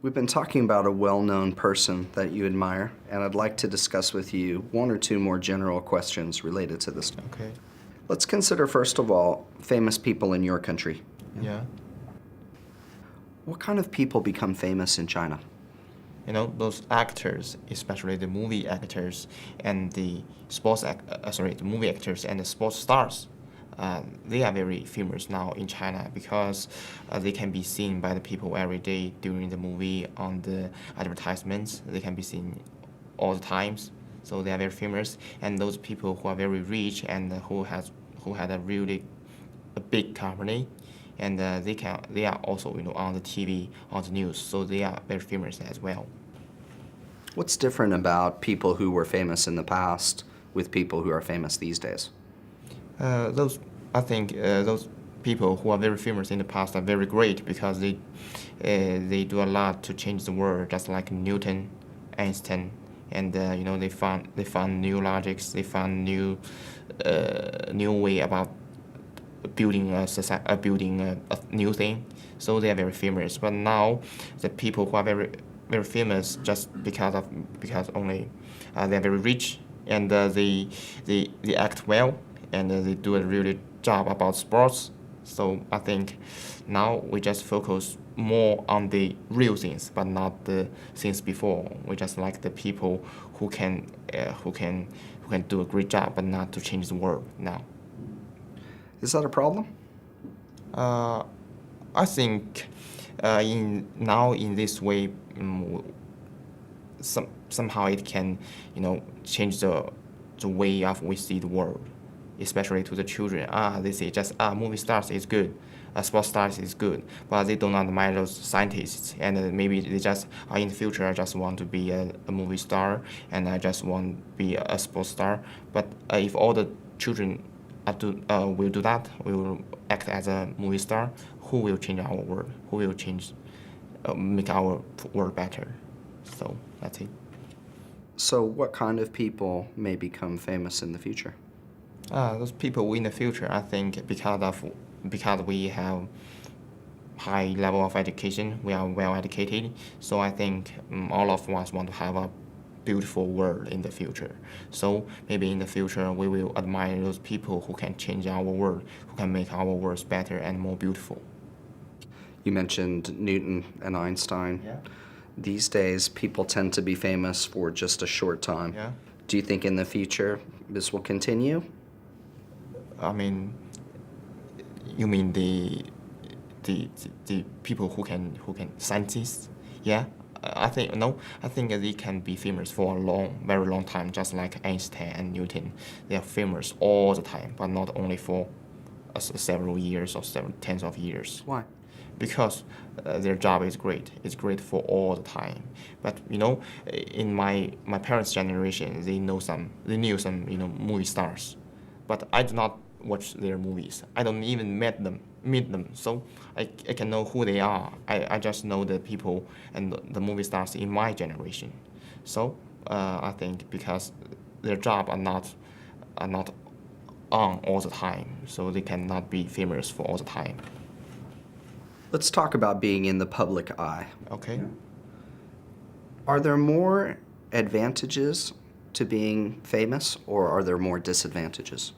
We've been talking about a well-known person that you admire, and I'd like to discuss with you one or two more general questions related to this. Okay. Let's consider, first of all, famous people in your country. Yeah. What kind of people become famous in China? Those actors, especially the movie actors and the the movie actors and the sports stars, they are very famous now in China because they can be seen by the people every day during the movie, on the advertisements. They can be seen all the times, so they are very famous. And those people who are very rich and who had a really a big company, and they are also on the TV, on the news, so they are very famous as well. What's different about people who were famous in the past with people who are famous these days? I think those people who are very famous in the past are very great because they do a lot to change the world, just like Newton, Einstein, and they found new logics, they found new way about building a new thing. So they are very famous. But now the people who are very famous just because only they're very rich, and they act well, and they do a really job about sports. So I think now we just focus more on the real things, but not the things before. We just like the people who can do a great job, but not to change the world now. Is that a problem? I think in this way, somehow it can change the way of we see the world, especially to the children. They say just movie stars is good, sports stars is good, but they don't admire those scientists, and maybe they just in the future I just want to be a movie star, and I just want to be a sports star. But if all the children will do that, will act as a movie star, who will change our world? Who will make our world better? So that's it. So what kind of people may become famous in the future? Those people in the future, I think, because we have high level of education, we are well educated. So I think all of us want to have a beautiful world in the future. So maybe in the future we will admire those people who can change our world, who can make our world better and more beautiful. You mentioned Newton and Einstein. Yeah. These days, people tend to be famous for just a short time. Yeah. Do you think in the future this will continue? I mean, you mean the people who can scientists? Yeah. I think no. I think they can be famous for a very long time, just like Einstein and Newton. They are famous all the time, but not only for several years or several tens of years. Why? Because their job is great. It's great for all the time. But in my parents' generation, they knew some movie stars, but I do not watch their movies. I don't even meet them. So I can know who they are. I just know the people and the movie stars in my generation. So I think because their job are not on all the time, so they cannot be famous for all the time. Let's talk about being in the public eye. Okay. Are there more advantages to being famous, or are there more disadvantages?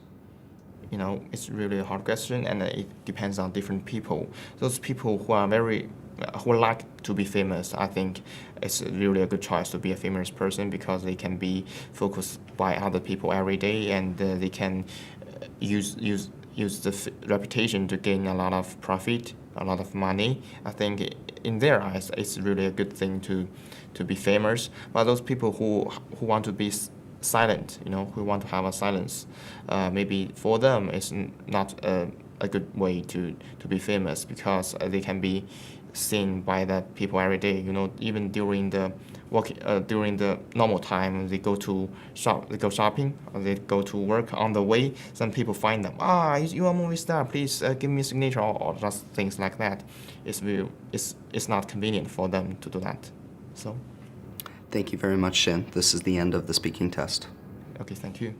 It's really a hard question, and it depends on different people. Those people who like to be famous, I think it's really a good choice to be a famous person because they can be focused by other people every day, and they can use the reputation to gain a lot of profit, a lot of money. I think in their eyes, it's really a good thing to be famous. But those people who want to be silent, who want to have a silence, maybe for them it's not a good way to be famous because they can be seen by the people every day. Even during the normal time, they go shopping, or they go to work. On the way, some people find them. You are a movie star. Please give me a signature, or just things like that. It's not convenient for them to do that. So. Thank you very much, Shin. This is the end of the speaking test. Okay, thank you.